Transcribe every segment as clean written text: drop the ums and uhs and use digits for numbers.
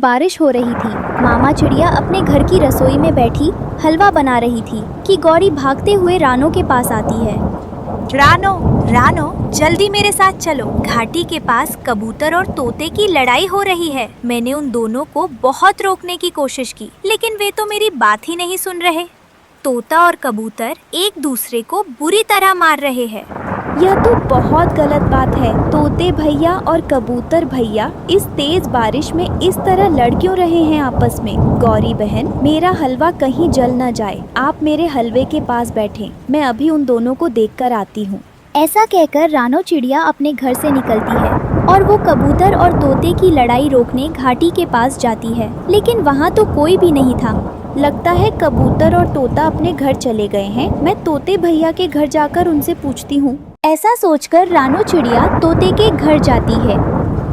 बारिश हो रही थी। मामा चिड़िया अपने घर की रसोई में बैठी हलवा बना रही थी कि गौरी भागते हुए रानो के पास आती है। रानो, रानो, जल्दी मेरे साथ चलो। घाटी के पास कबूतर और तोते की लड़ाई हो रही है। मैंने उन दोनों को बहुत रोकने की कोशिश की, लेकिन वे तो मेरी बात ही नहीं सुन रहे। तोता और कबूतर एक दूसरे को बुरी तरह मार रहे हैं। यह तो बहुत गलत बात है। तोते भैया और कबूतर भैया इस तेज बारिश में इस तरह लड़ क्यों रहे हैं आपस में? गौरी बहन, मेरा हलवा कहीं जल न जाए। आप मेरे हलवे के पास बैठें, मैं अभी उन दोनों को देखकर आती हूँ। ऐसा कहकर रानो चिड़िया अपने घर से निकलती है और वो कबूतर और तोते की लड़ाई रोकने घाटी के पास जाती है, लेकिन वहाँ तो कोई भी नहीं था। लगता है कबूतर और तोता अपने घर चले गए हैं। मैं तोते भैया के घर जाकर उनसे पूछती हूँ। ऐसा सोचकर रानो चिड़िया तोते के घर जाती है।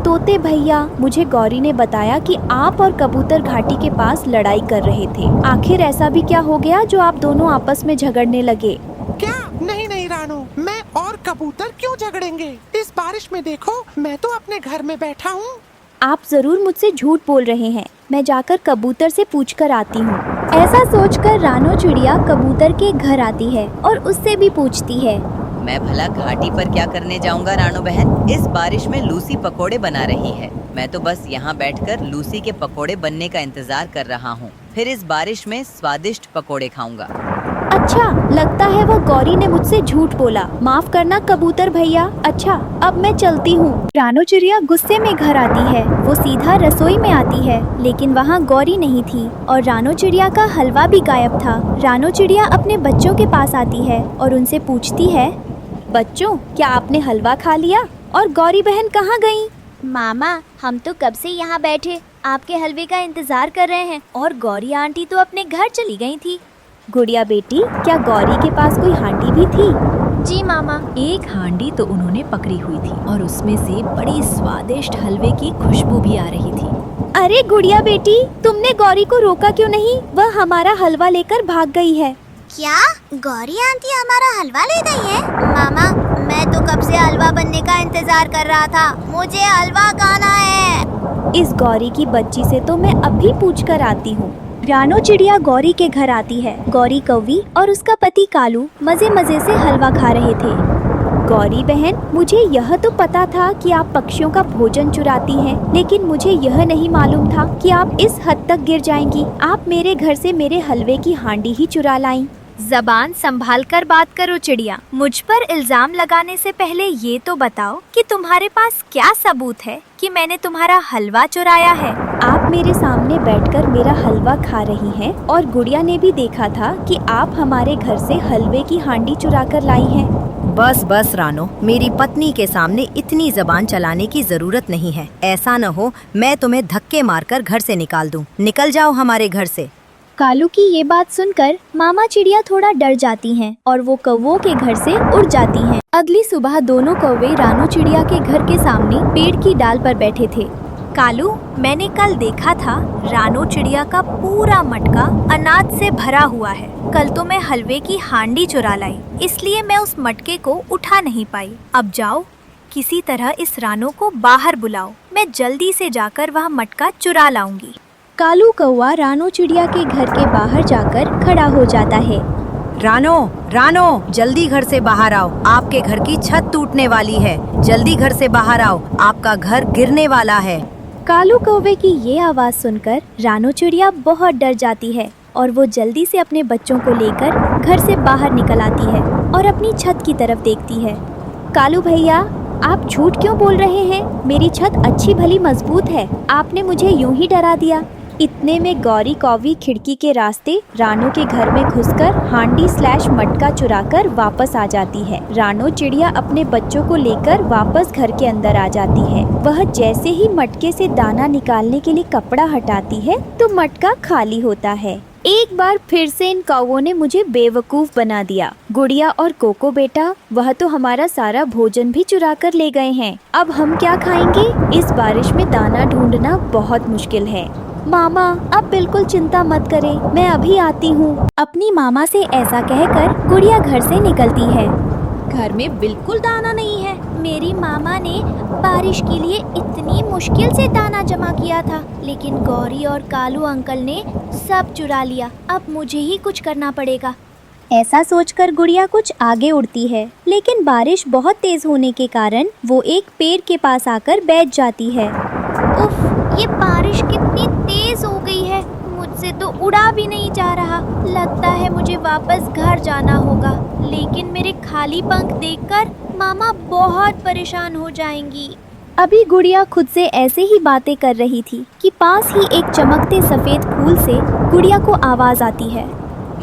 तोते भैया, मुझे गौरी ने बताया कि आप और कबूतर घाटी के पास लड़ाई कर रहे थे। आखिर ऐसा भी क्या हो गया जो आप दोनों आपस में झगड़ने लगे? क्या? नहीं नहीं रानो, मैं और कबूतर क्यों झगड़ेंगे? इस बारिश में देखो, मैं तो अपने घर में बैठा हूँ। आप जरूर मुझसे झूठ बोल रहे हैं। मैं जाकर कबूतर से पूछ कर आती हूँ। ऐसा सोचकर रानो चिड़िया कबूतर के घर आती है और उससे भी पूछती है। मैं भला घाटी पर क्या करने जाऊंगा रानो बहन? इस बारिश में लूसी पकोड़े बना रही है। मैं तो बस यहाँ बैठकर लूसी के पकोड़े बनने का इंतजार कर रहा हूँ। फिर इस बारिश में स्वादिष्ट पकोड़े खाऊंगा। अच्छा, लगता है वो गौरी ने मुझसे झूठ बोला। माफ करना कबूतर भैया। अच्छा, अब मैं चलती हूँ। रानो चिड़िया गुस्से में घर आती है। वो सीधा रसोई में आती है, लेकिन वहाँ गौरी नहीं थी और रानो चिड़िया का हलवा भी गायब था। रानो चिड़िया अपने बच्चों के पास आती है और उनसे पूछती है, बच्चों, क्या आपने हलवा खा लिया? और गौरी बहन कहाँ गई? मामा, हम तो कब से यहाँ बैठे आपके हलवे का इंतजार कर रहे हैं और गौरी आंटी तो अपने घर चली गई थी। गुड़िया बेटी, क्या गौरी के पास कोई हांडी भी थी? जी मामा। एक हांडी तो उन्होंने पकड़ी हुई थी और उसमें से बड़ी स्वादिष्ट हलवे की खुशबू भी आ रही थी। अरे गुड़िया बेटी, तुमने गौरी को रोका क्यों नहीं? वह हमारा हलवा लेकर भाग गई है। क्या? गौरी आंटी हमारा हलवा ले गई है? मामा, मैं तो कब से हलवा बनने का इंतजार कर रहा था। मुझे हलवा खाना है। इस गौरी की बच्ची से तो मैं अभी पूछ कर आती हूँ। रानो चिड़िया गौरी के घर आती है। गौरी कौवी और उसका पति कालू मजे मजे से हलवा खा रहे थे। गौरी बहन, मुझे यह तो पता था कि आप पक्षियों का भोजन चुराती हैं, लेकिन मुझे यह नहीं मालूम था कि आप इस हद तक गिर जाएंगी। आप मेरे घर से मेरे हलवे की हांडी ही चुरा लाई। जबान संभाल कर बात करो चिड़िया। मुझ पर इल्जाम लगाने से पहले ये तो बताओ कि तुम्हारे पास क्या सबूत है कि मैंने तुम्हारा हलवा चुराया है? आप मेरे सामने बैठकर मेरा हलवा खा रही हैं और गुड़िया ने भी देखा था कि आप हमारे घर से हलवे की हांडी चुरा कर लाई हैं। बस बस रानो, मेरी पत्नी के सामने इतनी जबान चलाने की जरूरत नहीं है। ऐसा न हो मैं तुम्हें धक्के मारकर घर से निकाल दूं। निकल जाओ हमारे घर से। कालू की ये बात सुनकर मामा चिड़िया थोड़ा डर जाती हैं और वो कौवों के घर से उड़ जाती हैं। अगली सुबह दोनों कौवे रानो चिड़िया के घर के सामने पेड़ की डाल पर बैठे थे। कालू, मैंने कल देखा था रानो चिड़िया का पूरा मटका अनाज से भरा हुआ है। कल तो मैं हलवे की हांडी चुरा लाई, इसलिए मैं उस मटके को उठा नहीं पाई। अब जाओ, किसी तरह इस रानो को बाहर बुलाओ। मैं जल्दी से जाकर वह मटका चुरा लाऊंगी। कालू कौवा रानो चिड़िया के घर के बाहर जाकर खड़ा हो जाता है। रानो, रानो, जल्दी घर से बाहर आओ। आपके घर की छत टूटने वाली है। जल्दी घर से बाहर आओ, आपका घर गिरने वाला है। कालू कौवे की ये आवाज सुनकर रानो चिड़िया बहुत डर जाती है और वो जल्दी से अपने बच्चों को लेकर घर से बाहर निकल आती है और अपनी छत की तरफ देखती है। कालू भैया, आप झूठ क्यों बोल रहे हैं? मेरी छत अच्छी भली मजबूत है। आपने मुझे यूं ही डरा दिया। इतने में गौरी कौवी खिड़की के रास्ते रानो के घर में घुसकर हांडी / मटका चुराकर वापस आ जाती है। रानो चिड़िया अपने बच्चों को लेकर वापस घर के अंदर आ जाती है। वह जैसे ही मटके से दाना निकालने के लिए कपड़ा हटाती है तो मटका खाली होता है। एक बार फिर से इन कौवों ने मुझे बेवकूफ बना दिया। गुड़िया और कोको बेटा, वह तो हमारा सारा भोजन भी चुरा कर ले गए हैं। अब हम क्या खाएंगे? इस बारिश में दाना ढूंढना बहुत मुश्किल है। मामा, आप बिल्कुल चिंता मत करें, मैं अभी आती हूँ। अपनी मामा से ऐसा कहकर गुड़िया घर से निकलती है। घर में बिल्कुल दाना नहीं है। मेरी मामा ने बारिश के लिए इतनी मुश्किल से दाना जमा किया था, लेकिन गौरी और कालू अंकल ने सब चुरा लिया। अब मुझे ही कुछ करना पड़ेगा। ऐसा सोचकर गुड़िया कुछ आगे उड़ती है, लेकिन बारिश बहुत तेज होने के कारण वो एक पेड़ के पास आकर बैठ जाती है। उफ, ये बारिश कितनी तेज हो गई है, मुझसे तो उड़ा भी नहीं जा रहा। लगता है मुझे वापस घर जाना होगा, लेकिन मेरे खाली पंख देखकर मामा बहुत परेशान हो जाएंगी। अभी गुड़िया खुद से ऐसे ही बातें कर रही थी कि पास ही एक चमकते सफेद फूल से गुड़िया को आवाज आती है।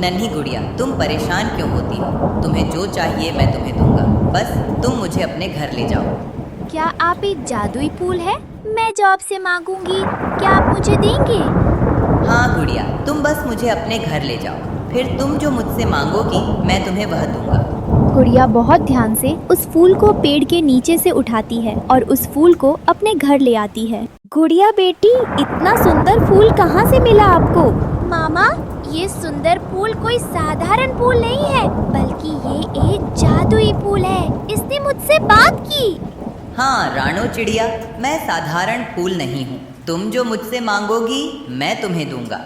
नन्ही गुड़िया, तुम परेशान क्यों होती हो? तुम्हें जो चाहिए मैं तुम्हें दूंगा, बस तुम मुझे अपने घर ले जाओ। क्या आप एक जादुई फूल है? मैं जो आपसे मांगूंगी क्या आप मुझे देंगे? हाँ गुड़िया, तुम बस मुझे अपने घर ले जाओ, फिर तुम जो मुझसे मांगोगी मैं तुम्हें वह दूंगा। गुड़िया बहुत ध्यान से उस फूल को पेड़ के नीचे से उठाती है और उस फूल को अपने घर ले आती है। गुड़िया बेटी, इतना सुंदर फूल कहाँ से मिला आपको? मामा, ये सुंदर फूल कोई साधारण फूल नहीं है, बल्कि ये एक जादुई फूल है। इसने मुझसे बात की। हाँ रानो चिड़िया, मैं साधारण फूल नहीं हूँ। तुम जो मुझसे मांगोगी मैं तुम्हें दूंगा।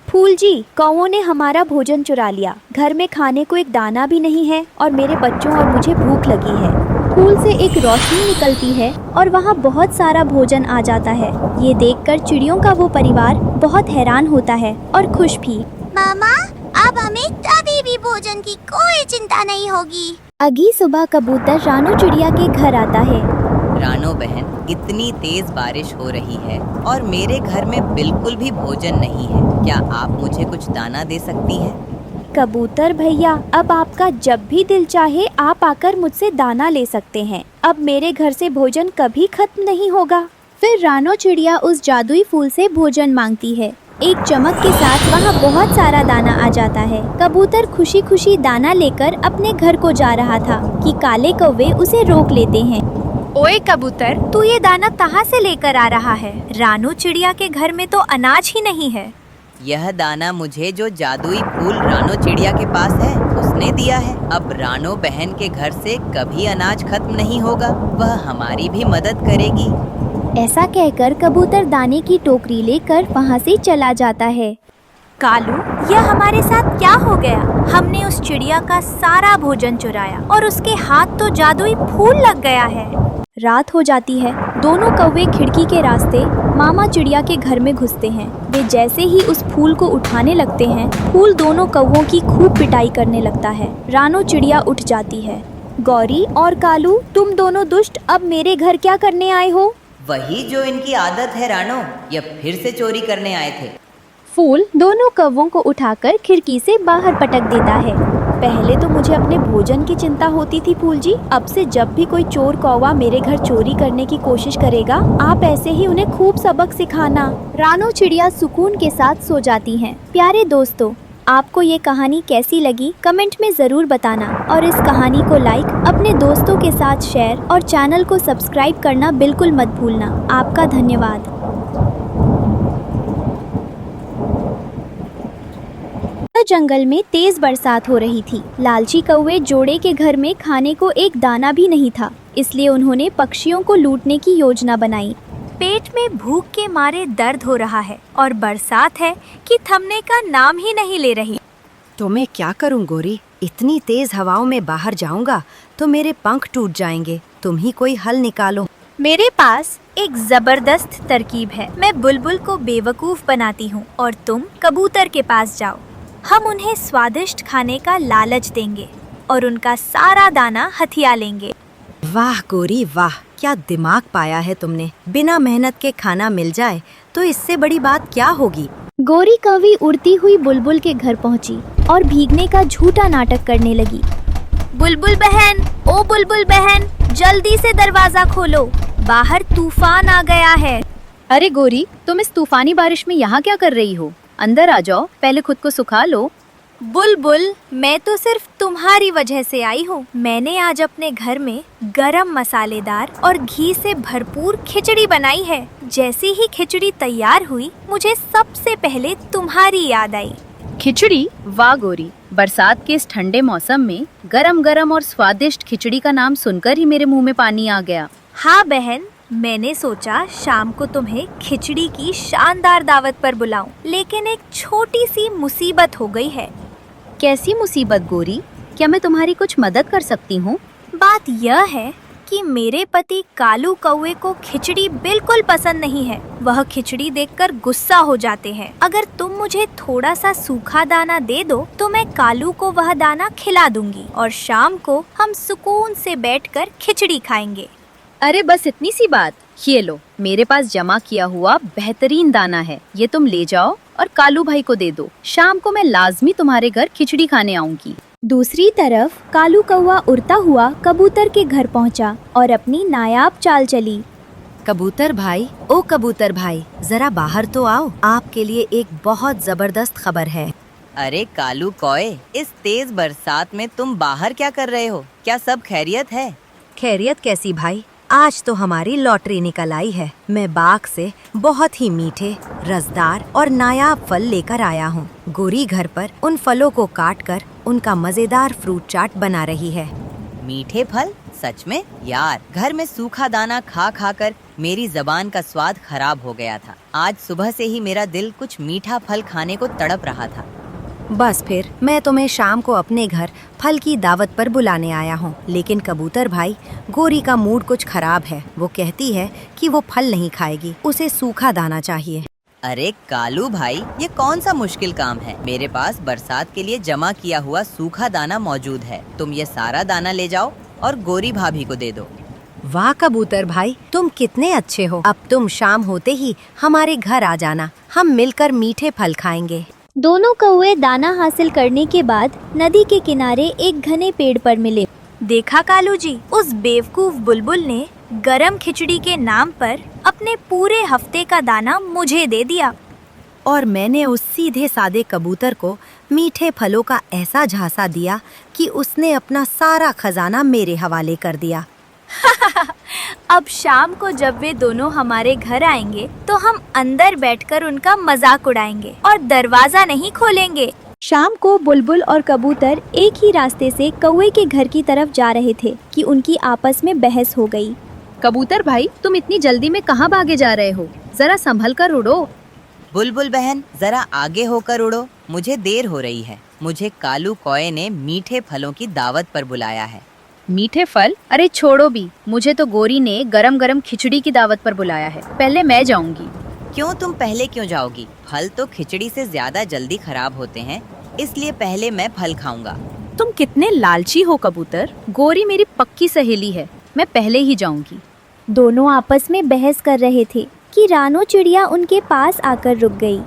फूल जी, कौओं ने हमारा भोजन चुरा लिया। घर में खाने को एक दाना भी नहीं है और मेरे बच्चों और मुझे भूख लगी है। फूल से एक रोशनी निकलती है और वहाँ बहुत सारा भोजन आ जाता है। ये देखकर चिड़ियों का वो परिवार बहुत हैरान होता है और खुश भी। मामा, अब हमें कभी भी भोजन की कोई चिंता नहीं होगी। अगली सुबह कबूतर रानो चिड़िया के घर आता है। रानो बहन, इतनी तेज बारिश हो रही है और मेरे घर में बिल्कुल भी भोजन नहीं है। क्या आप मुझे कुछ दाना दे सकती हैं? कबूतर भैया, अब आपका जब भी दिल चाहे आप आकर मुझसे दाना ले सकते हैं। अब मेरे घर से भोजन कभी खत्म नहीं होगा। फिर रानो चिड़िया उस जादुई फूल से भोजन मांगती है। एक चमक के साथ वहाँ बहुत सारा दाना आ जाता है। कबूतर खुशी खुशी दाना लेकर अपने घर को जा रहा था कि काले कौवे उसे रोक लेते हैं। ओए कबूतर, तू ये दाना कहाँ से लेकर आ रहा है? रानो चिड़िया के घर में तो अनाज ही नहीं है। यह दाना मुझे जो जादुई फूल रानो चिड़िया के पास है उसने दिया है। अब रानो बहन के घर से कभी अनाज खत्म नहीं होगा, वह हमारी भी मदद करेगी। ऐसा कहकर कबूतर दाने की टोकरी लेकर वहाँ से चला जाता है। कालू, यह हमारे साथ क्या हो गया? हमने उस चिड़िया का सारा भोजन चुराया और उसके हाथ तो जादुई फूल लग गया है। रात हो जाती है। दोनों कौवे खिड़की के रास्ते मामा चिड़िया के घर में घुसते हैं। वे जैसे ही उस फूल को उठाने लगते हैं, फूल दोनों कौवों की खूब पिटाई करने लगता है। रानो चिड़िया उठ जाती है। गौरी और कालू, तुम दोनों दुष्ट अब मेरे घर क्या करने आए हो? वही जो इनकी आदत है रानो, यह फिर से चोरी करने आए थे। फूल दोनों कौवों को उठाकर खिड़की से बाहर पटक देता है। पहले तो मुझे अपने भोजन की चिंता होती थी फूल जी, अब से जब भी कोई चोर कौवा मेरे घर चोरी करने की कोशिश करेगा, आप ऐसे ही उन्हें खूब सबक सिखाना। रानो चिड़िया सुकून के साथ सो जाती हैं। प्यारे दोस्तों, आपको ये कहानी कैसी लगी कमेंट में ज़रूर बताना और इस कहानी को लाइक, अपने दोस्तों के साथ शेयर और चैनल को सब्सक्राइब करना बिल्कुल मत भूलना। आपका धन्यवाद। जंगल में तेज बरसात हो रही थी। लालची कौवे जोड़े के घर में खाने को एक दाना भी नहीं था, इसलिए उन्होंने पक्षियों को लूटने की योजना बनाई। पेट में भूख के मारे दर्द हो रहा है और बरसात है कि थमने का नाम ही नहीं ले रही। तो मैं क्या करूं गोरी? इतनी तेज हवाओं में बाहर जाऊंगा तो मेरे पंख टूट जाएंगे। तुम ही कोई हल निकालो। मेरे पास एक जबरदस्त तरकीब है। मैं बुलबुल को बेवकूफ बनाती हूँ और तुम कबूतर के पास जाओ। हम उन्हें स्वादिष्ट खाने का लालच देंगे और उनका सारा दाना हथिया लेंगे। वाह गोरी वाह, क्या दिमाग पाया है तुमने। बिना मेहनत के खाना मिल जाए तो इससे बड़ी बात क्या होगी। गोरी कौवी उड़ती हुई बुलबुल के घर पहुंची और भीगने का झूठा नाटक करने लगी। बुलबुल बहन, ओ बुलबुल बहन, जल्दी से दरवाजा खोलो, बाहर तूफान आ गया है। अरे गोरी, तुम इस तूफानी बारिश में यहाँ क्या कर रही हो? अंदर आ जाओ, पहले खुद को सुखा लो। बुलबुल, मैं तो सिर्फ तुम्हारी वजह से आई हूँ। मैंने आज अपने घर में गरम मसालेदार और घी से भरपूर खिचड़ी बनाई है। जैसे ही खिचड़ी तैयार हुई, मुझे सबसे पहले तुम्हारी याद आई। खिचड़ी? वाह गोरी, बरसात के इस ठंडे मौसम में गरम गरम और स्वादिष्ट खिचड़ी का नाम सुनकर ही मेरे मुंह में पानी आ गया। हाँ बहन, मैंने सोचा शाम को तुम्हें खिचड़ी की शानदार दावत पर बुलाऊं, लेकिन एक छोटी सी मुसीबत हो गई है। कैसी मुसीबत गोरी? क्या मैं तुम्हारी कुछ मदद कर सकती हूँ? बात यह है कि मेरे पति कालू कौवे को खिचड़ी बिल्कुल पसंद नहीं है। वह खिचड़ी देखकर गुस्सा हो जाते हैं। अगर तुम मुझे थोड़ा सा सूखा दाना दे दो तो मैं कालू को वह दाना खिला दूंगी और शाम को हम सुकून से बैठकर खिचड़ी खाएंगे। अरे बस इतनी सी बात। ये लो, मेरे पास जमा किया हुआ बेहतरीन दाना है, ये तुम ले जाओ और कालू भाई को दे दो। शाम को मैं लाजमी तुम्हारे घर खिचड़ी खाने आऊंगी। दूसरी तरफ कालू कौवा उड़ता हुआ कबूतर के घर पहुंचा और अपनी नायाब चाल चली। कबूतर भाई, ओ कबूतर भाई, जरा बाहर तो आओ, आपके लिए एक बहुत जबरदस्त खबर है। अरे कालू कौए, इस तेज बरसात में तुम बाहर क्या कर रहे हो? क्या सब खैरियत है? खैरियत कैसी भाई, आज तो हमारी लॉटरी निकल आई है। मैं बाग से बहुत ही मीठे, रसदार और नायाब फल लेकर आया हूँ। गोरी घर पर उन फलों को काटकर उनका मजेदार फ्रूट चाट बना रही है। मीठे फल? सच में? यार, घर में सूखा दाना खा खा कर मेरी जबान का स्वाद खराब हो गया था। आज सुबह से ही मेरा दिल कुछ मीठा फल खाने को तड़प रहा था। बस फिर मैं तुम्हें शाम को अपने घर फल की दावत पर बुलाने आया हूँ। लेकिन कबूतर भाई, गोरी का मूड कुछ खराब है। वो कहती है कि वो फल नहीं खाएगी, उसे सूखा दाना चाहिए। अरे कालू भाई, ये कौन सा मुश्किल काम है? मेरे पास बरसात के लिए जमा किया हुआ सूखा दाना मौजूद है। तुम ये सारा दाना ले जाओ और गोरी भाभी को दे दो। वाह कबूतर भाई, तुम कितने अच्छे हो। अब तुम शाम होते ही हमारे घर आ जाना, हम मिलकर मीठे फल खाएंगे। दोनों कौवे दाना हासिल करने के बाद नदी के किनारे एक घने पेड़ पर मिले। देखा कालू जी, उस बेवकूफ बुलबुल ने गरम खिचड़ी के नाम पर अपने पूरे हफ्ते का दाना मुझे दे दिया। और मैंने उस सीधे सादे कबूतर को मीठे फलों का ऐसा झांसा दिया कि उसने अपना सारा खजाना मेरे हवाले कर दिया। अब शाम को जब वे दोनों हमारे घर आएंगे तो हम अंदर बैठकर उनका मजाक उड़ाएंगे और दरवाजा नहीं खोलेंगे। शाम को बुलबुल और कबूतर एक ही रास्ते से कौवे के घर की तरफ जा रहे थे कि उनकी आपस में बहस हो गई। कबूतर भाई, तुम इतनी जल्दी में कहाँ भागे जा रहे हो? जरा संभल कर उड़ो। बुलबुल बहन, जरा आगे होकर उड़ो, मुझे देर हो रही है। मुझे कालू कौए ने मीठे फलों की दावत पर बुलाया है। मीठे फल? अरे छोड़ो भी, मुझे तो गोरी ने गरम गरम खिचड़ी की दावत पर बुलाया है। पहले मैं जाऊंगी। क्यों, तुम पहले क्यों जाओगी? फल तो खिचड़ी से ज्यादा जल्दी खराब होते हैं, इसलिए पहले मैं फल खाऊंगा। तुम कितने लालची हो कबूतर। गोरी मेरी पक्की सहेली है, मैं पहले ही जाऊंगी। दोनों आपस में बहस कर रहे थे कि रानो चिड़िया उनके पास आकर रुक गई।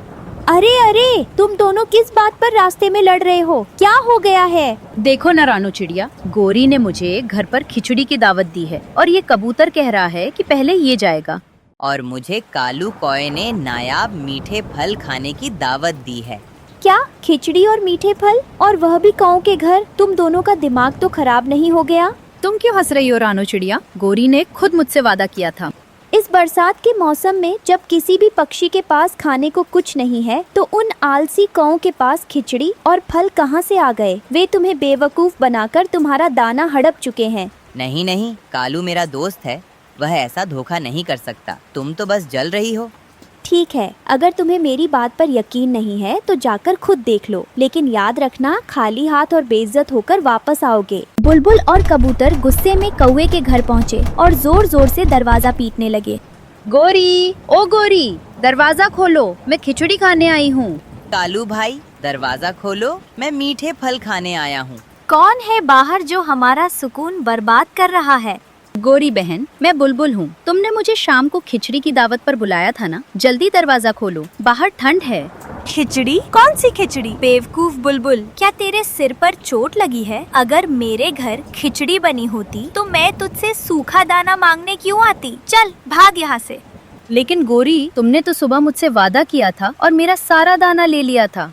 अरे अरे, तुम दोनों किस बात पर रास्ते में लड़ रहे हो? क्या हो गया है? देखो ना रानो चिड़िया, गोरी ने मुझे घर पर खिचड़ी की दावत दी है और ये कबूतर कह रहा है कि पहले ये जाएगा। और मुझे कालू कौए ने नायाब मीठे फल खाने की दावत दी है। क्या खिचड़ी और मीठे फल, और वह भी काऊ के घर? तुम दोनों का दिमाग तो खराब नहीं हो गया? तुम क्यों हंस रही हो रानो चिड़िया? गोरी ने खुद मुझसे वादा किया था। इस बरसात के मौसम में जब किसी भी पक्षी के पास खाने को कुछ नहीं है तो उन आलसी कौओं के पास खिचड़ी और फल कहाँ से आ गए? वे तुम्हें बेवकूफ बनाकर तुम्हारा दाना हड़प चुके हैं। नहीं नहीं, कालू मेरा दोस्त है, वह ऐसा धोखा नहीं कर सकता। तुम तो बस जल रही हो। ठीक है, अगर तुम्हें मेरी बात पर यकीन नहीं है तो जाकर खुद देख लो, लेकिन याद रखना, खाली हाथ और बेइज्जत होकर वापस आओगे। बुलबुल और कबूतर गुस्से में कौवे के घर पहुँचे और जोर जोर से दरवाजा पीटने लगे। गोरी, ओ गोरी, दरवाजा खोलो, मैं खिचड़ी खाने आई हूँ। कालू भाई, दरवाजा खोलो, मैं मीठे फल खाने आया हूँ। कौन है बाहर जो हमारा सुकून बर्बाद कर रहा है? गोरी बहन, मैं बुलबुल हूँ। तुमने मुझे शाम को खिचड़ी की दावत पर बुलाया था ना? जल्दी दरवाजा खोलो, बाहर ठंड है। खिचड़ी? कौन सी खिचड़ी? बेवकूफ बुलबुल, क्या तेरे सिर पर चोट लगी है? अगर मेरे घर खिचड़ी बनी होती तो मैं तुझसे सूखा दाना मांगने क्यों आती? चल भाग यहाँ से। लेकिन गोरी, तुमने तो सुबह मुझसे वादा किया था और मेरा सारा दाना ले लिया था।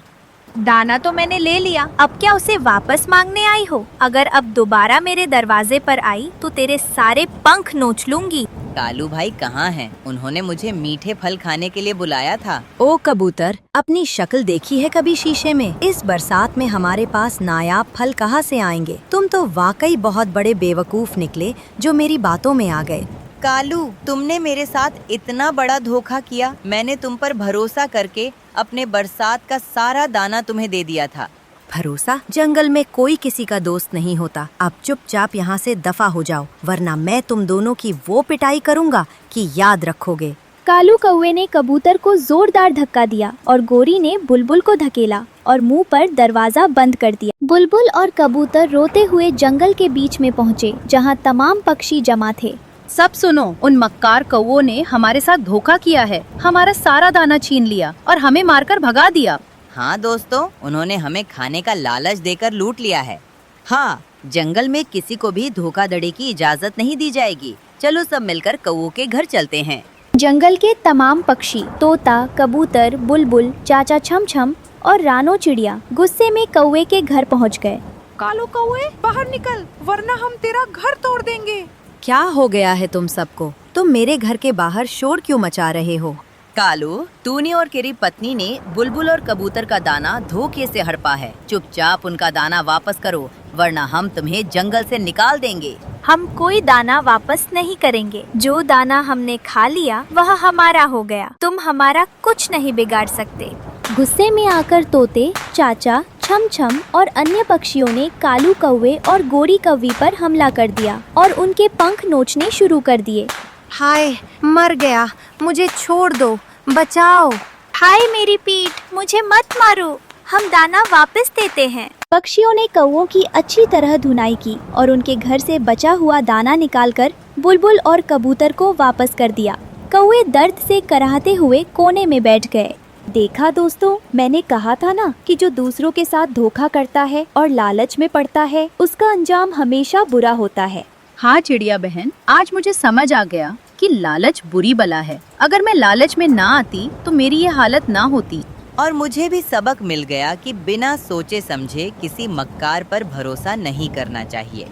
दाना तो मैंने ले लिया, अब क्या उसे वापस मांगने आई हो? अगर अब दोबारा मेरे दरवाजे पर आई तो तेरे सारे पंख नोच लूंगी। कालू भाई कहाँ हैं? उन्होंने मुझे मीठे फल खाने के लिए बुलाया था। ओ कबूतर, अपनी शक्ल देखी है कभी शीशे में? इस बरसात में हमारे पास नायाब फल कहाँ से आएंगे? तुम तो वाकई बहुत बड़े बेवकूफ निकले जो मेरी बातों में आ गए। कालू, तुमने मेरे साथ इतना बड़ा धोखा किया। मैंने तुम पर भरोसा करके अपने बरसात का सारा दाना तुम्हें दे दिया था। भरोसा? जंगल में कोई किसी का दोस्त नहीं होता। अब चुपचाप यहाँ से दफा हो जाओ, वरना मैं तुम दोनों की वो पिटाई करूँगा कि याद रखोगे। कालू कौवे ने कबूतर को जोरदार धक्का दिया और गोरी ने बुलबुल को धकेला और मुंह पर दरवाजा बंद कर दिया। बुलबुल और कबूतर रोते हुए जंगल के बीच में पहुँचे, जहाँ तमाम पक्षी जमा थे। सब सुनो, उन मक्कार कौवों ने हमारे साथ धोखा किया है, हमारा सारा दाना छीन लिया और हमें मारकर भगा दिया। हाँ दोस्तों, उन्होंने हमें खाने का लालच देकर लूट लिया है। हाँ, जंगल में किसी को भी धोखाधड़ी की इजाजत नहीं दी जाएगी। चलो सब मिलकर कौवों के घर चलते हैं। जंगल के तमाम पक्षी, तोता, कबूतर, बुलबुल, चाचा छम छम और रानो चिड़िया गुस्से में कौवे के घर पहुंच गए। कालू कौवे, बाहर निकल, वरना हम तेरा घर तोड़ देंगे। क्या हो गया है तुम सबको? तुम मेरे घर के बाहर शोर क्यों मचा रहे हो? कालू, तूने और तेरी पत्नी ने बुलबुल और कबूतर का दाना धोखे से हड़पा है। चुपचाप उनका दाना वापस करो, वरना हम तुम्हें जंगल से निकाल देंगे। हम कोई दाना वापस नहीं करेंगे। जो दाना हमने खा लिया वह हमारा हो गया। तुम हमारा कुछ नहीं बिगाड़ सकते। गुस्से में आकर तोते, चाचा, छम छम और अन्य पक्षियों ने कालू कौवे और गोरी कौवी पर हमला कर दिया और उनके पंख नोचने शुरू कर दिए। हाय, मर गया, मुझे छोड़ दो, बचाओ। हाय मेरी पीठ, मुझे मत मारो, हम दाना वापस देते हैं। पक्षियों ने कौवों की अच्छी तरह धुनाई की और उनके घर से बचा हुआ दाना निकालकर बुलबुल और कबूतर को वापस कर दिया। कौवे दर्द से कराहते हुए कोने में बैठ गए। देखा दोस्तों, मैंने कहा था ना कि जो दूसरों के साथ धोखा करता है और लालच में पड़ता है, उसका अंजाम हमेशा बुरा होता है। हाँ चिड़िया बहन, आज मुझे समझ आ गया कि लालच बुरी बला है। अगर मैं लालच में ना आती तो मेरी ये हालत ना होती। और मुझे भी सबक मिल गया कि बिना सोचे समझे किसी मक्कार पर भरोसा नहीं करना चाहिए।